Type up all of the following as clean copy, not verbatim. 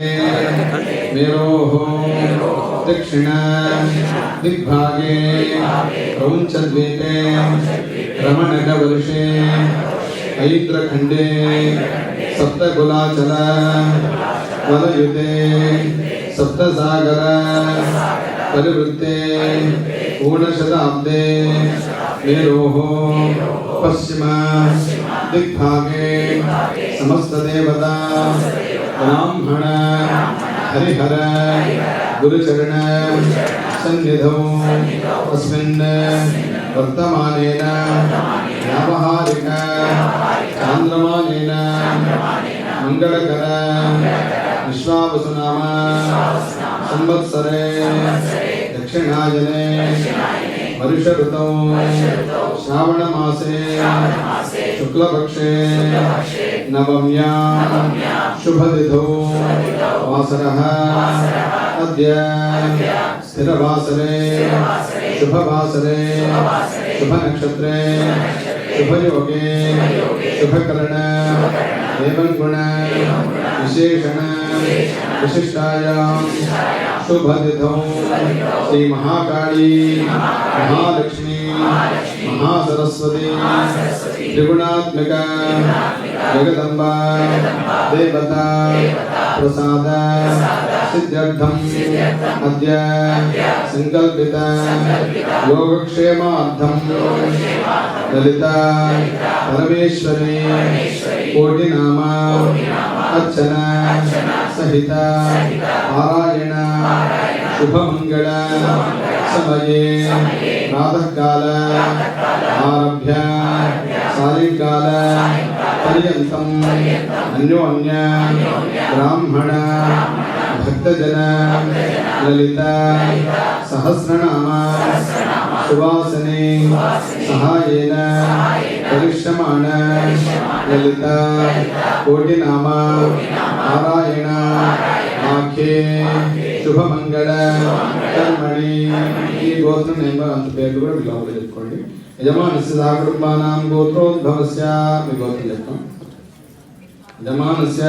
मेरोः दक्षिण दिग्भागे क्रौञ्चद्वीपे रमणकवर्षे ऐन्द्रखण्डे सप्तकुलाचल वलयुते सप्तसागर परिवृत्ते ऊनशताब्दे मेरोः पश्चिम दिग्भागे समस्तदेवता ब्राह्मण हरिहर गुरुचरण सन्निधौ तस्मिन् वर्तमानेन व्यावहारिक चान्द्रमानेन मंगलकर विश्वावसुनाम संवत्सरे दक्षिणायने वर्ष ऋतौ श्रावण मासे शुक्लपक्षे नवम्यां शुभतिथौ वासरः अद्य स्थिरवासरे शुभवासरे शुभनक्षत्रे शुभयोगे शुभकरण देवगुण विशेषण विशिष्टायां शुभतिथौ श्री महाकाली महालक्ष्मी महासरस्वती त्रिगुणात्मिका जगदम्बा देवता प्रसाद सिद्ध्यर्थम अद्य संकल्पित योगक्षेमार्थम ललिता परमेश्वरी कोटिनाम अर्चना सहित पारायण शुभमंगल समये प्रातःकाल आरभ्य सायंकाल पर्यन्तं अन्योन्य ब्राह्मण भक्तजन ललिता सहस्रनाम सुवासने सहायेन परिश्रमाण ललिता कोटिनाम नारायण आख्ये शुभमंगल कर्मणि ఈ గోత్రం నేమ అంత పేరు కూడా మీకు లోపల చెప్పుకోండి. యజమానస్య సహకుటుంబానాం గోత్రోద్భవస్య మీ గోత్రం చెప్తాం. యజమానస్య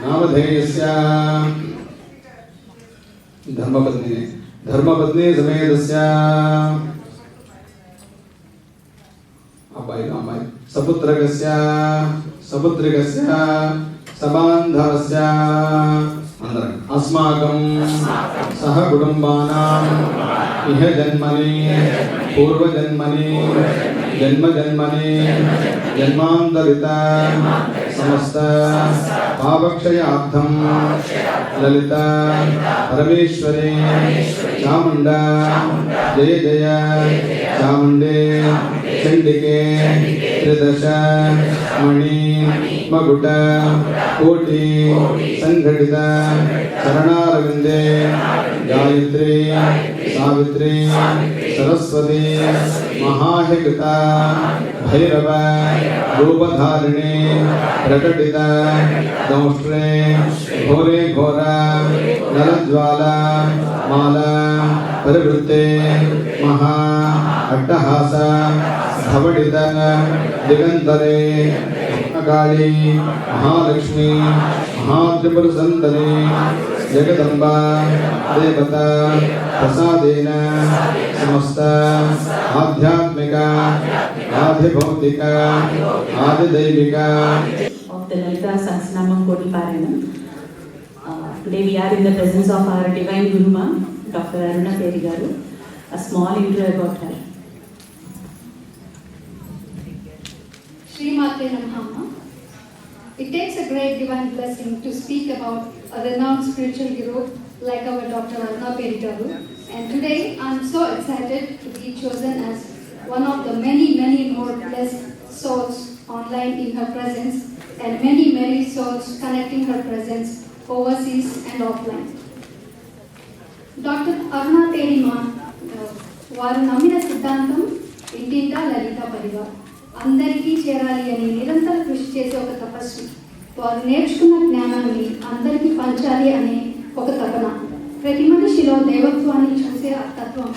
నామధేయస్య ధర్మపత్ని సమేతస్య అబ్బాయి అమ్మాయి సపుత్రికస్య సబాంధవస్య అందరం అస్మాకం సహ కుటుంబానాం ఇహ జన్మని పూర్వజన్మని జన్మజన్మని జన్మాంతరిత సమస్త పాపక్షయార్థం లలిత పరమేశ్వరి చాముండా జయ జయ చాముండే చండికే త్రిదశ మణి మగుట కోటి సంఘటిత చరణారవిందే గాయత్రి సావిత్రి సరస్వతి మహాహికృత భైరవ రూపధారిణి ప్రకటిత దౌష్ట్రే ఘోరే ఘోర నలజ్వాల మాల పరివృత్తే మహా అట్టహాస ధవడిత దిగంతరే కాళీ మహాలక్ష్మి మహాత్రిపుర సందనే జగదంబా దేవత ప్రసాదేన సమస్త ఆధ్యాత్మిక adhibhautika ఆదిదైవిక of the Lalita Sahasranamam Koti Parayanam. Today we are in the presence of our divine Guru Ma, Dr. Aruna Peri Garu. A small intro about her. Srimate Namaha. It takes a great divine blessing to speak about a renowned spiritual guru like our Dr. Aruna Peri Garu. And today I am so excited to be chosen as one of the many more blessed souls online in her presence, and many souls connecting her presence overseas and offline. Dr. Aruna Peri Ma వారు నమ్మిన సిద్ధాంతం ఇంటింటా లలిత పరివార్ అందరికీ చేరాలి అని నిరంతర కృషి చేసే ఒక తపస్వి. వారు నేర్చుకున్న జ్ఞానాన్ని అందరికీ పంచాలి అనే ఒక తపన. ప్రతి మనిషిలో దైవత్వాన్ని చూసే తత్వం.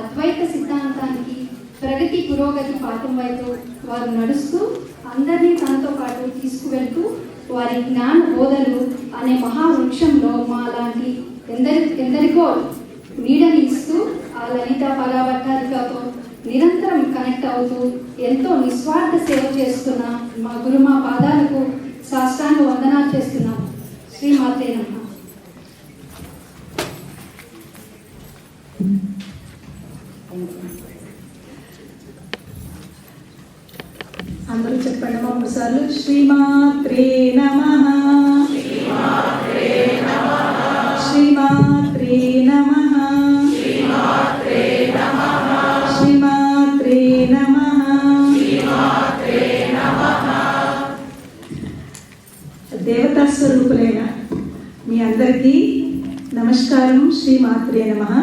అద్వైత సిద్ధాంతానికి ప్రగతి పురోగతి పాఠం వైపు వారు నడుస్తూ అందరినీ తనతో పాటు తీసుకువెళ్తూ వారి జ్ఞాన బోధలు అనే మహావృక్షంలో మా లాంటి ఎందరికో నీడని ఇస్తూ ఆ లలిత పరాభట్టారికతో నిరంతరం కనెక్ట్ అవుతూ ఎంతో నిస్వార్థ సేవ చేస్తున్న మా గురుమా పాదాలకు సాష్టాంగ వందనాలు చేస్తున్నాం. శ్రీమాత్రే నమః. అందరూ చెప్పండి 3 సార్లు. శ్రీమాత్రే నమః. శ్రీమాత్రే నమః. శ్రీమాత్రే నమః. దేవతా స్వరూపులైన మీ అందరికీ నమస్కారం. శ్రీమాత్రే నమః.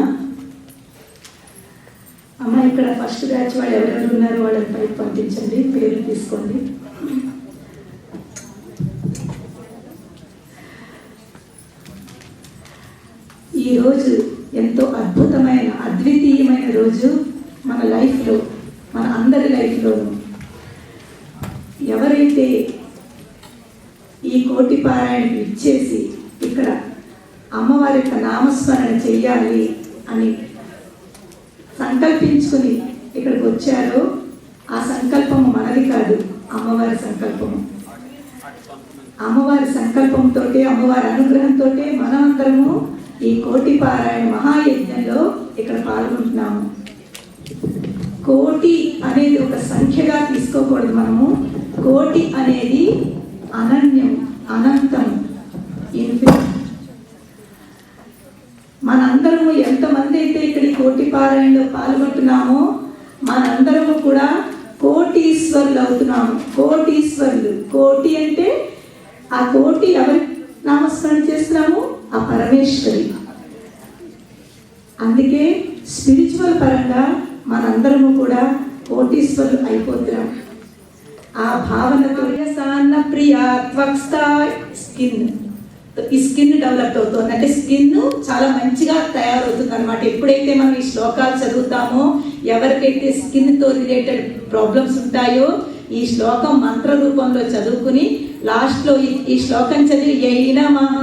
అమ్మ, ఇక్కడ ఫస్ట్ బ్యాచ్ వాళ్ళు ఎవరెవరు ఉన్నారో వాళ్ళని పైకి పంపించండి, పేర్లు తీసుకోండి. ఈరోజు ఎంతో అద్భుతమైన అద్వితీయమైన రోజు మన లైఫ్లో, మన అందరి లైఫ్లోనూ. ఎవరైతే ఈ కోటి పారాయణకు ఇచ్చేసి ఇక్కడ అమ్మవారి యొక్క నామస్మరణ చెయ్యాలి అని సంకల్పించుకుని ఇక్కడికి వచ్చారో ఆ సంకల్పము మనది కాదు, అమ్మవారి సంకల్పము. అమ్మవారి సంకల్పంతో, అమ్మవారి అనుగ్రహంతో మనమందరము ఈ కోటి పారాయణ మహాయజ్ఞంలో ఇక్కడ పాల్గొంటున్నాము. కోటి అనేది ఒక సంఖ్యగా తీసుకోకూడదు మనము. కోటి అనేది అనన్యం, అనంతం, ఇన్ఫినిట్. మనందరము ఎంతమంది అయితే ఇక్కడ కోటి పారాయణలో పాల్గొంటున్నామో మనందరము కూడా కోటీశ్వరులు అవుతున్నాము. కోటీశ్వరులు. కోటి అంటే ఆ కోటి ఎవరి నామస్మరణ చేస్తున్నాము? ఆ పరమేశ్వరి. అందుకే స్పిరిచువల్ పరంగా మనందరము కూడా కోటీశ్వరులు అయిపోతున్నాం. ఆ భావనతో సాన్న ప్రియా త్వక్స్థ స్కిన్, ఈ స్కిన్ డెవలప్ అవుతుంది. అంటే స్కిన్ చాలా మంచిగా తయారవుతుంది అనమాట. ఎప్పుడైతే మనం ఈ శ్లోకాలు చదువుతామో, ఎవరికైతే స్కిన్తో రిలేటెడ్ ప్రాబ్లమ్స్ ఉంటాయో ఈ శ్లోకం మంత్ర రూపంలో చదువుకుని లాస్ట్లో ఈ శ్లోకం చదివి యై నమః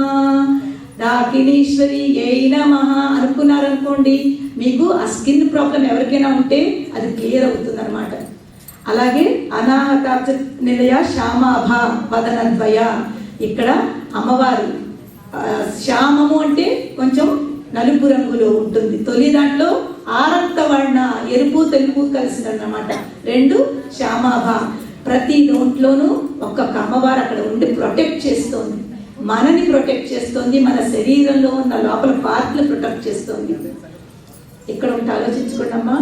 డాకినీశ్వరి యై నమః అనుకున్నారనుకోండి, మీకు ఆ స్కిన్ ప్రాబ్లం ఎవరికైనా ఉంటే అది క్లియర్ అవుతుంది అనమాట. అలాగే అనాహతాబ్జ నిలయ శ్యామాభ వదనద్వయ, ఇక్కడ అమ్మవారు శ్యామము అంటే కొంచెం నలుపు రంగులో ఉంటుంది. తొలి దాంట్లో ఆరంత వర్ణ, ఎరుపు తెలుపు కలిసిందన్నమాట. 2 శ్యామాభ. ప్రతి దాంట్లోనూ ఒక్కొక్క అమ్మవారు అక్కడ ఉండి ప్రొటెక్ట్ చేస్తోంది, మనని ప్రొటెక్ట్ చేస్తోంది, మన శరీరంలో ఉన్న లోపల పార్ట్లు ప్రొటెక్ట్ చేస్తోంది. ఇక్కడ ఉంటే ఆలోచించుకోండమ్మా.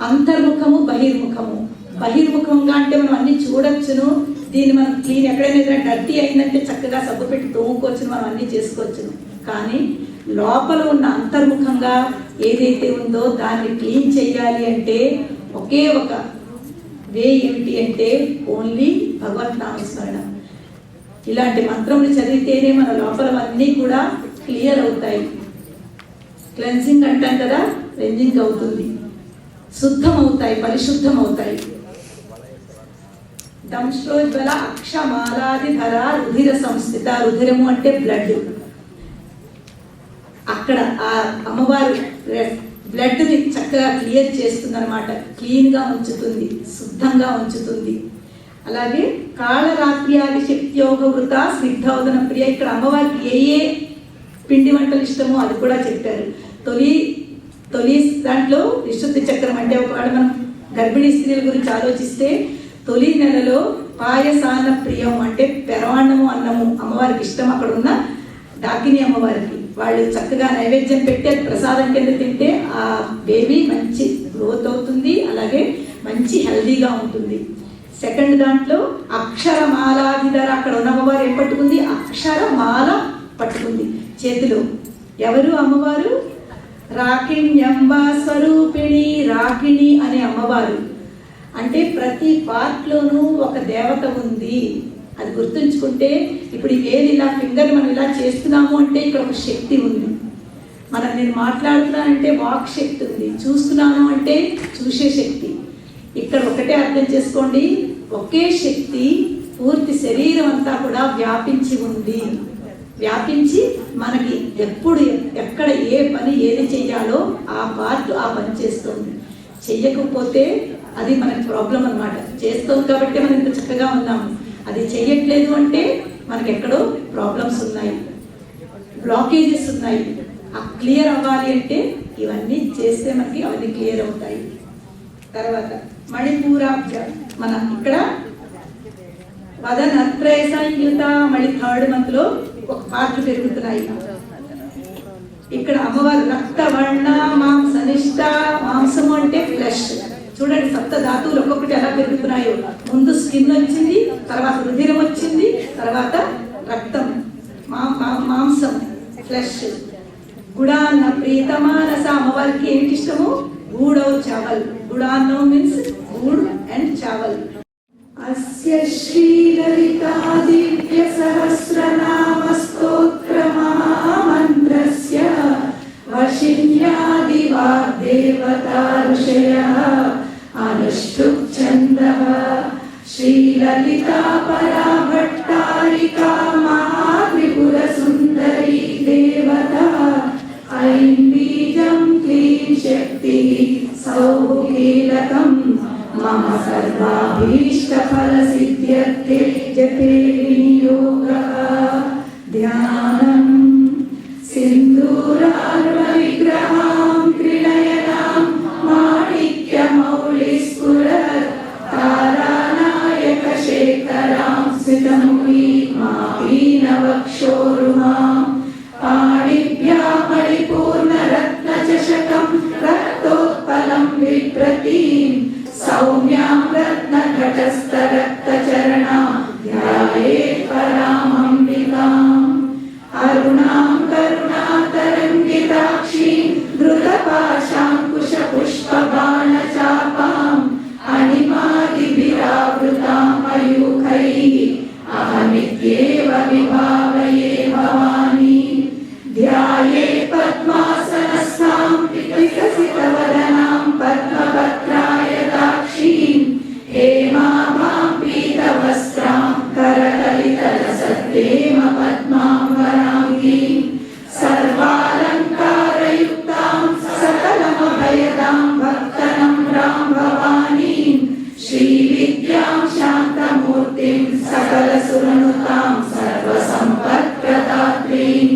అంతర్ముఖము, బహిర్ముఖము. బహిర్ముఖంగా అంటే మనం అన్ని చూడొచ్చును, దీన్ని మనం క్లీన్, ఎక్కడైనా ఏదైనా డర్టీ అయిందంటే చక్కగా సబ్బు పెట్టి తోముకోవచ్చును, మనం అన్ని చేసుకోవచ్చును. కానీ లోపల ఉన్న అంతర్ముఖంగా ఏదైతే ఉందో దాన్ని క్లీన్ చేయాలి అంటే ఒకే ఒక వే ఏమిటి అంటే ఓన్లీ భగవత్ నామస్మరణ. ఇలాంటి మంత్రములు చదివితేనే మన లోపలవన్నీ కూడా క్లియర్ అవుతాయి. క్లెన్సింగ్ అంటాం కదా, క్లెన్జింగ్ అవుతుంది, శుద్ధం అవుతాయి, పరిశుద్ధం అవుతాయి. దంశ్రోజ్వల అక్షమాలాదిధర రుధిర సంస్థిత. రుధిరము అంటే బ్లడ్. అక్కడ ఆ అమ్మవారు బ్లడ్ని చక్కగా క్లియర్ చేస్తుంది అనమాట. క్లీన్గా ఉంచుతుంది, శుద్ధంగా ఉంచుతుంది. అలాగే కాళరాత్రి ఆది శక్తియోగ వృత స్నిగ్ధోదన ప్రియ. ఇక్కడ అమ్మవారికి ఏ ఏ పిండి వంటలు ఇష్టమో అది కూడా చెప్పారు. తొలి దాంట్లో విశుద్ధి చక్రం అంటే ఒకవేళ మనం గర్భిణీ స్త్రీల గురించి ఆలోచిస్తే తొలి నెలలో పాయసాన ప్రియం అంటే పెరవాన్నము, అన్నము అమ్మవారికి ఇష్టం. అక్కడ ఉన్న డాకిని అమ్మవారికి వాళ్ళు చక్కగా నైవేద్యం పెట్టి అది ప్రసాదం కింద తింటే ఆ బేబీ మంచి గ్రోత్ అవుతుంది, అలాగే మంచి హెల్దీగా ఉంటుంది. సెకండ్ దాంట్లో అక్షరమాలాధిధర. అక్కడ ఉన్న అమ్మవారు ఏం పట్టుకుంది? అక్షరమాల పట్టుకుంది చేతిలో. ఎవరు అమ్మవారు? రాకిణ్యంబ స్వరూపిణి. రాకిణి అనే అమ్మవారు. అంటే ప్రతి పార్ట్లోనూ ఒక దేవత ఉంది. అది గుర్తుంచుకుంటే ఇప్పుడు ఏది ఇలా ఫింగర్ మనం ఇలా చేస్తున్నాము అంటే ఇక్కడ ఒక శక్తి ఉంది. నేను మాట్లాడుతున్నానంటే వాక్ శక్తి ఉంది, చూస్తున్నాను అంటే చూసే శక్తి. ఇక్కడ ఒకటే అర్థం చేసుకోండి, ఒకే శక్తి పూర్తి శరీరం అంతా కూడా వ్యాపించి ఉంది. వ్యాపించి మనకి ఎప్పుడు ఎక్కడ ఏ పని ఏది చెయ్యాలో ఆ పార్ట్ ఆ పని చేస్తుంది. చెయ్యకపోతే అది మనకి ప్రాబ్లం అన్నమాట. చేస్తాం కాబట్టి మనం ఇంత చక్కగా ఉన్నాము. అది చెయ్యట్లేదు అంటే మనకి ఎక్కడో ప్రాబ్లమ్స్ ఉన్నాయి, బ్లాకేజెస్ ఉన్నాయి. ఆ క్లియర్ అవ్వాలి అంటే ఇవన్నీ చేస్తే మనకి అవన్నీ క్లియర్ అవుతాయి. తర్వాత మణిపూరాబ్జ, మన ఇక్కడ వదనత్రయ సంయుత, మళ్ళీ 3rd month లో ఒక పార్ట్లు పెరుగుతున్నాయి. ఇక్కడ అమ్మవారు రక్తవర్ణ మాంసనిష్ట, మాంసము అంటే ఫ్లెష్. చూడండి సప్త ధాతువులు ఒక్కొక్కటి ఎలా పెరుగుతున్నాయో. ముందు స్కిన్ వచ్చింది, తర్వాత రుధిరం వచ్చింది, తర్వాత రక్తం, మాంసం ఫ్లెష్. గుడాన్న ప్రీతమానస, అమ్మవారికి ఏంటి ఇష్టము? గూడౌ చావల్. గుడాన్నం మీన్స్ గూడ్ అండ్ చావల్. అస్య శ్రీ లలితా దివ్య సహస్రనామ స్తోత్ర మహామంత్రస్య వశిన్యాది వాగ్దేవతా ఋషయః అనుష్ఠుప్ ఛందః శ్రీ లలితా పరాభట్టారికా మహాత్రిపుర సుందరీ దేవతా ఐం బీజం క్లీం శక్తి సౌః కీలకం మమ సర్వాభీష్ట ఫల సిద్ధ్యర్థే జపే వినియోగః. ధ్యానం సింధూరార్వ విగ్రహాం త్రినయనాం మాణిక్యమౌళిస్ఫురత్ తారానాయక శేఖరాం స్మితముఖీ మాపీనవక్షోరుహాం పాణిభ్యా మణిపూర్ణ రత్న చషకం రక్తోత్పలం బిభ్రతీం సౌమ్యాం రత్న ఘటస్థ రక్త చరణాం ధ్యాయేత్ పరామంబికాం. అరుణాం కరుణాతరంగితాక్షీం ధృతపాశాంకుశ పుష్పబాణ చాపాం అణిమాదిభిరావృతాం మయూఖైః అహమిత్యేవ విభావయే భవానీ. ధ్యాయేత్ పద్మాసనస్థాం వికసితవదనాం పద్మపత్రాయతాక్షీం హేమాభాం పీతవస్త్రాం కరకలితలసత్తేమ పద్మాంబరాంగీం సర్వాలంకారయుక్తాం సకలమభయదాం భక్తనమ్రాం భవానీం శ్రీవిద్యాం శాంతమూర్తిం సకలసురనుతాం సర్వసంపత్ప్రదాత్రీం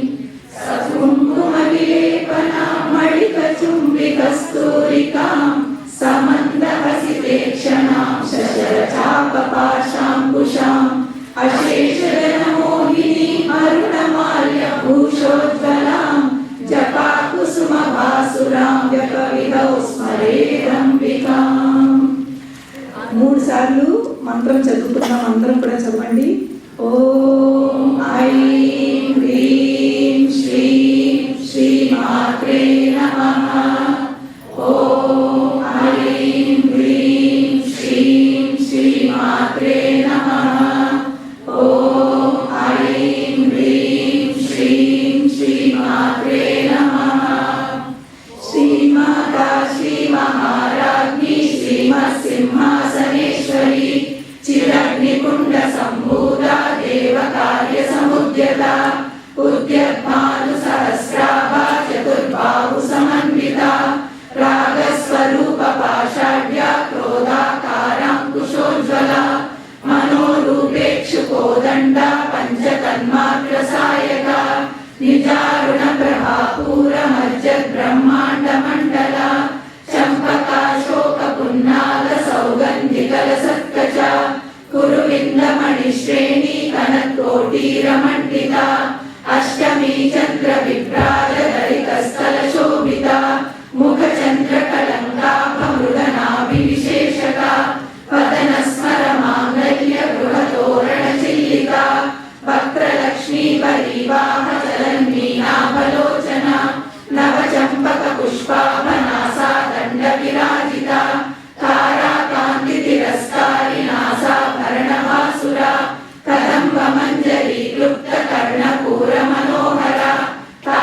కుంకుమవిలేపనాం మళికచుంబికస్తూరికాం సమందహసితేక్షణాం శశరచాపపాశాంకుశాం అశేషజనమోహినీం అరుణమాల్యభూషోజ్వలాం జపాకుసుమభాసురాం జపవిధౌ స్మరేదంబికాం. 3 సార్లు మంత్రం చదువుతున్నాం. అందరం కూడా చదవండి. ఓం ఐం హ్రీం శ్రీం శ్రీమాత్రే నమః. ఓం ఐం హ్రీం శ్రీం శ్రీమాత్రే నమః. ఓం ఐం హ్రీం శ్రీం శ్రీమాత్రే నమః. శ్రీమాతా శ్రీ మహారాజ్ఞి శ్రీమత్సింహాసనేశ్వరి చిరగ్నికుండ సంభూత దేవకార్య సముద్యత ఉద్యద్భాను సహస్రాభా చతుర్బాహు సమన్విత రాగస్వరూప పాషాఢ్య క్రోధాకారాంకుశోజ్వల మనోరూపేక్షుకోదండ పంచతన్మాత్ర సాయక నిజారుణ ప్రభాపూర మజ్జద్ బ్రహ్మాండ మండల చంపకాశోక పున్నాగ సౌగంధికల సత్కచ కురువిందమణి శ్రేణి కనకోటీరమండిత అష్టమీ చంద్ర విభ్రాజ దళితస్థల శోభిత ముఖ చంద్ర కళంకాభమృదనాభి విశేషక పదన స్మర మాంగళ్య గృహతోరణ చిల్లిక వక్రలక్ష్మీ పరివాహ జలన్మీనాభలోచన నవచంపక పుష్పాభనాసా దండ విరాజిత తారాకాంతి తిరస్కారి నాసాభరణవాసుర కదంబ మంజరీ క్లుప్త కర్ణపూర మనోహర తా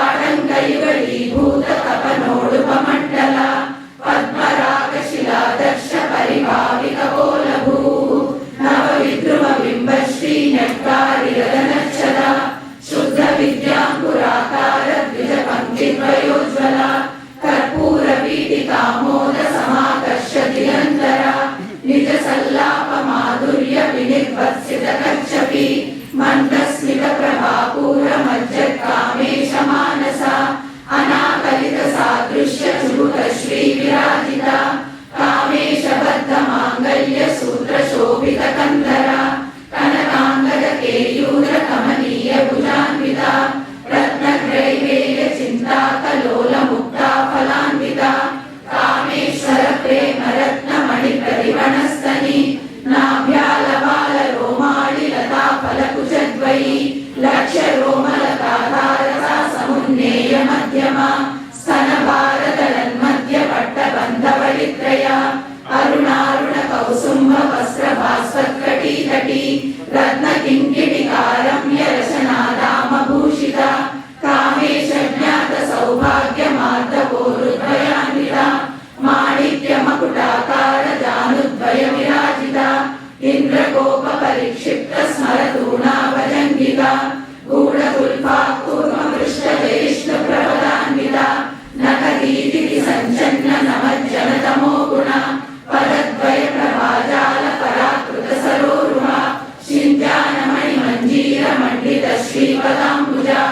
विद्वयोज्ज्वला कर्पूरवीटिकामोद समाकर्षति निरन्तरा निज सल्लाप माधुर्य विनिर्वत्सित कच्छपि मन्दस्मित प्रभापूर मज्जत् कामेश मानसा अनाकलित सादृश्य चुबुक श्री विराजिता कामेश बद्ध मांगल्य सूत्र शोभित कंधरा कनकांगद केयूर कमनीय भुजान्विता रत्नग्रैवेय चिंता कलोल मुक्ता फलान्विता कामेश्वर प्रेम रत्न मणि प्रतिवनस्तनि नाभ्यालवाल रोमाणि लता फलकुचद्वयी लक्ष्य रोमलताधारसा समुन्नेय मध्यमा स्तन भारतलन्मध्य पट्टबन्धवलित्रया अरुणारुण कौसुम्भ वस्त्र भास्वत्कटी तटी रत्न किङ्किणिकारम्य रचनादाम भूषिता कामेश ज्ञात सौभाग्य मार्दवोरुद्वयान्विता माणिक्य मकुटाकार जानुद्वय विराजिता इंद्रगोप परिक्षिप्त स्मरतूणा भजंगिका गूढ़कुल्फा कूर्मपृष्ठ जयिष्णु प्रबलान्विता नखदीति संचन्न नमज्जनतमो गुणा पदद्वय प्रभाजाल पराकृत सरोरुहा शिंजानमणि मंजीर मंडित श्रीपदाम्बुजा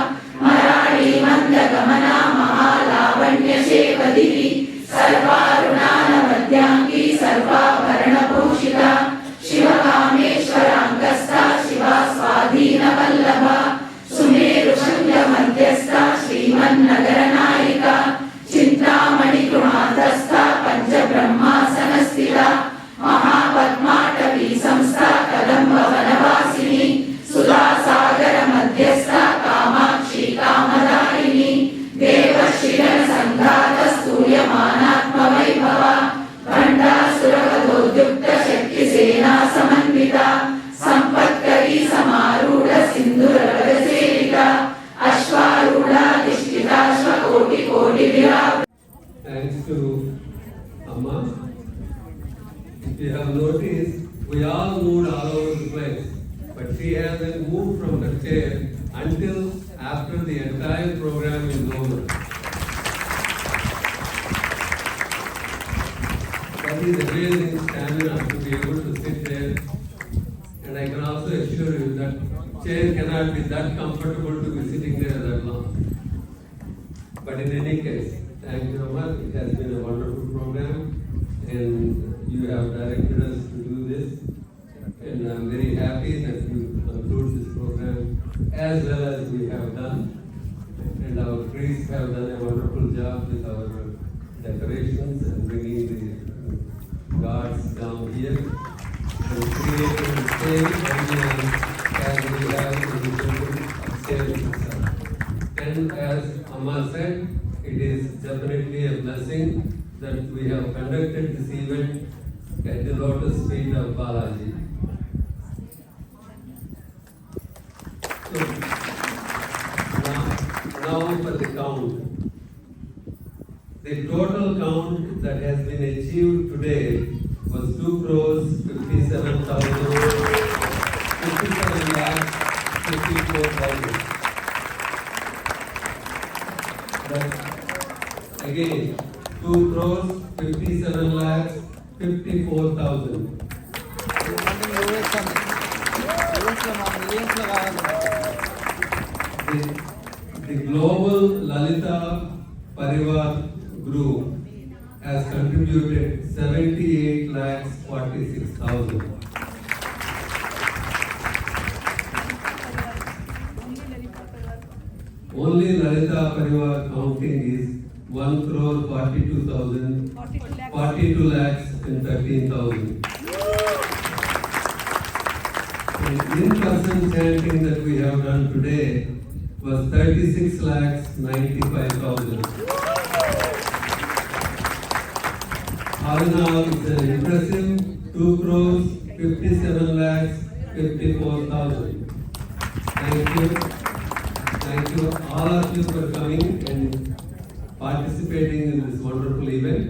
मराळी मंद गमना महालावण्य शेवदिति सर्वारुणान मध्यांगी सर्वाभरण भूषिता शिवकामेश्वरांगस्था शिवा स्वाधीन वल्लभा सुमेरु शृंग मध्यस्था श्रीमन्नगर नायिका चिंतामणि कृमातस्था पंच ब्रह्मासन स्थिता महापद्माटवी संस्था कदम्ब वनवासिनी सुधा सागर मध्यस्था कामाक्षी कामदायिनी देवश्रीगण संघात स्तूयमानात्म वैभवा भंडासुरवधोद्युक्त शक्ति सेना समन्विता संपत्करी समारूढ़ सिंधुरगज सेविका अश्वारूढ़ाधिष्ठिताश्वकोटि कोटि Virat. Thanks to Amma. If you have noticed, we all moved all over the place, but she hasn't moved from her chair until after the entire program is over. That is amazing stamina to be able to sit there, and I can also assure you that chair cannot be that comfortable to be sitting there that long. But in any case, thank you, Amma. It has been a wonderful program, and you have directed us to do this, and I'm very happy that you conclude this program as well as we have done, and our priests have done a wonderful job with our decorations and bringing the gods down here and creating the same ambience as we have in the temple upstairs itself. And as Amma said, it is definitely a blessing that we have conducted this event at the lotus feet of Balaji. So, now for the count. The total count that has been achieved today was 2,57,54,000. Again, 2,57,54,000. The global Lalita Parivar group has contributed 78,46,000. Only Lalita Parivar counting is 1,42,000, 42,13,000. And in-person chanting that we have done today was 36,95,000. All in all, it's an impressive 2,57,54,000. Thank you. Thank you all of you for coming and participating in this wonderful event.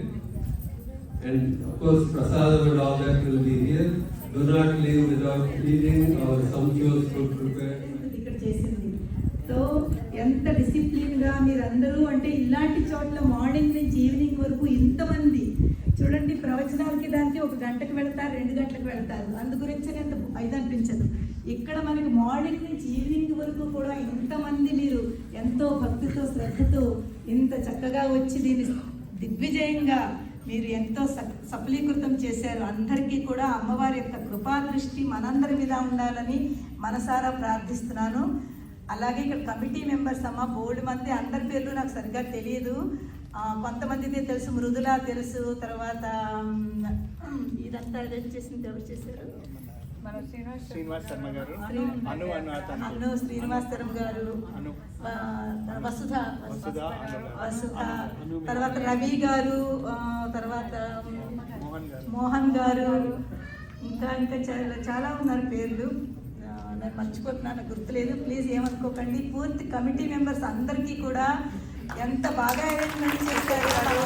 And of course, prasadam and all that will be here. Do not leave without eating our sumptuous food prepared. ఇక్కడ చేసింది. So ఎంత డిసిప్లిన్గా మీరందరూ అంటే ఇలాంటి చోట్ల morning నుంచి evening వరకు ఇంతమంది చూడండి, ప్రవచనాలకి దానికి 1 గంటకు వెళ్తారు, 2 గంటలకు వెళ్తారు, అందు గురించి అంత ఇది అనిపించదు. ఇక్కడ మనకి మార్నింగ్ నుంచి ఈవినింగ్ వరకు కూడా ఇంతమంది మీరు ఎంతో భక్తితో శ్రద్ధతో ఇంత చక్కగా వచ్చి దీన్ని దిగ్విజయంగా మీరు ఎంతో సఫలీకృతం చేశారు. అందరికీ కూడా అమ్మవారి యొక్క కృపా దృష్టి మనందరి మీద ఉండాలని మనసారా ప్రార్థిస్తున్నాను. అలాగే ఇక్కడ కమిటీ మెంబర్స్ అమ్మ బోర్డు మంది, అందరి పేర్లు నాకు సరిగ్గా తెలియదు. కొంతమందితే తెలుసు, మృదుల తెలుసు, తర్వాత ఇదంతా అరేంజ్ చేసింది ఎవరు చేశారు? శ్రీనివాస్ శర్మ గారు, అను శ్రీనివాస్ శర్మ గారు, వసుధ, తర్వాత రవి గారు, తర్వాత మోహన్ గారు, ఇంకా చాలా ఉన్నారు పేర్లు. నేను మర్చిపోతున్నాను, గుర్తులేదు, ప్లీజ్ ఏమనుకోకండి. పూర్తి కమిటీ మెంబర్స్ అందరికీ కూడా ఎంత బాగా అరేంజ్మెంట్ చేశారు.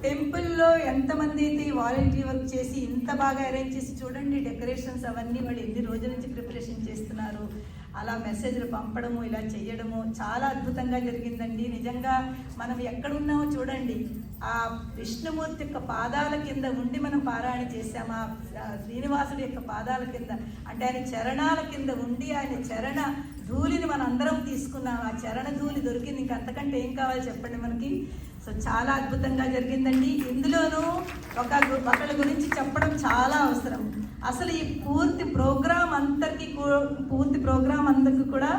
టెంపుల్లో ఎంతమంది అయితే వాలంటరీ వర్క్ చేసి ఇంత బాగా అరేంజ్ చేసి చూడండి, డెకరేషన్స్ అవన్నీ వాళ్ళు ఎన్ని రోజుల నుంచి ప్రిపరేషన్ చేస్తున్నారు. అలా మెసేజ్లు పంపడము, ఇలా చేయడము చాలా అద్భుతంగా జరిగిందండి. నిజంగా మనం ఎక్కడున్నామో చూడండి, ఆ విష్ణుమూర్తి యొక్క పాదాల కింద ఉండి మనం పారాయణ చేశాము. ఆ శ్రీనివాసుడి యొక్క పాదాల కింద అంటే ఆయన చరణాల కింద ఉండి ఆయన చరణ ధూళిని మనం అందరం తీసుకున్నాం. ఆ చరణ ధూళి దొరికింది, ఇంక అంతకంటే ఏం కావాలి చెప్పండి మనకి. సో చాలా అద్భుతంగా జరిగిందండి. ఇందులోనూ ఒకళ్ళ గురించి చెప్పడం చాలా అవసరం. అసలు ఈ పూర్తి ప్రోగ్రాం అందరికి కూడా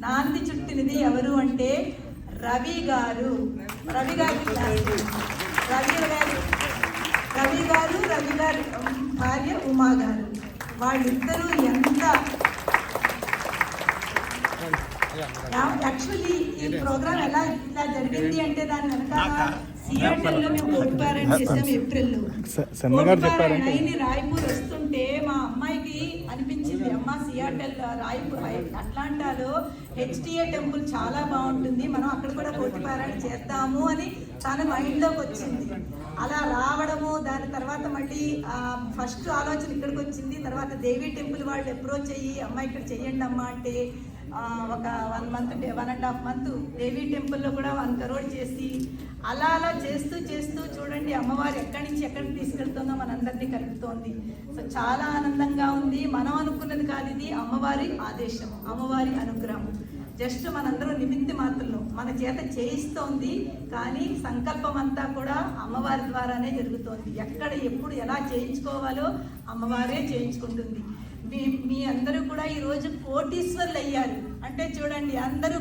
నాంది చుట్టినది ఎవరు అంటే రవి గారు. రవి గారి భార్య ఉమా గారు, వాళ్ళిద్దరూ ఎంత యాక్చువల్లీ ఈ ప్రోగ్రామ్ ఇలా జరిగింది అంటే దాని వెనకాల సియాటల్లో మేము కోటిపారాయణ చేసాం. ఏప్రిల్లో కోటిపారాయణ అయిన రాయ్పూర్ వస్తుంటే మా అమ్మాయికి అనిపించింది, అమ్మ సియాటల్ రాయ్పూర్ అట్లాంటాలో హెచ్టిఏ టెంపుల్ చాలా బాగుంటుంది, మనం అక్కడ కూడా కోటిపారాయణ చేద్దాము అని తన మైండ్లోకి వచ్చింది. అలా రావడము, దాని తర్వాత మళ్ళీ ఫస్ట్ ఆలోచన ఇక్కడికి వచ్చింది. తర్వాత దేవీ టెంపుల్ వాళ్ళు అప్రోచ్ అయ్యి అమ్మాయి ఇక్కడ చెయ్యండి అమ్మ అంటే ఒక 1.5 మంత్ దేవీ టెంపుల్లో కూడా 1 crore చేసి అలా చేస్తూ చూడండి అమ్మవారు ఎక్కడి నుంచి ఎక్కడికి తీసుకెళ్తుందో మనందరినీ కలుపుతోంది. సో చాలా ఆనందంగా ఉంది. మనం అనుకున్నది కాదు, ఇది అమ్మవారి ఆదేశం, అమ్మవారి అనుగ్రహం. జస్ట్ మనందరం నిమిత్తి మాత్రంలో మన చేత చేయిస్తోంది, కానీ సంకల్పం అంతా కూడా అమ్మవారి ద్వారానే జరుగుతోంది. ఎక్కడ ఎప్పుడు ఎలా చేయించుకోవాలో అమ్మవారే చేయించుకుంటుంది. మీ అందరూ కూడా ఈరోజు కోటీశ్వరులు అయ్యారు అంటే చూడండి, అందరూ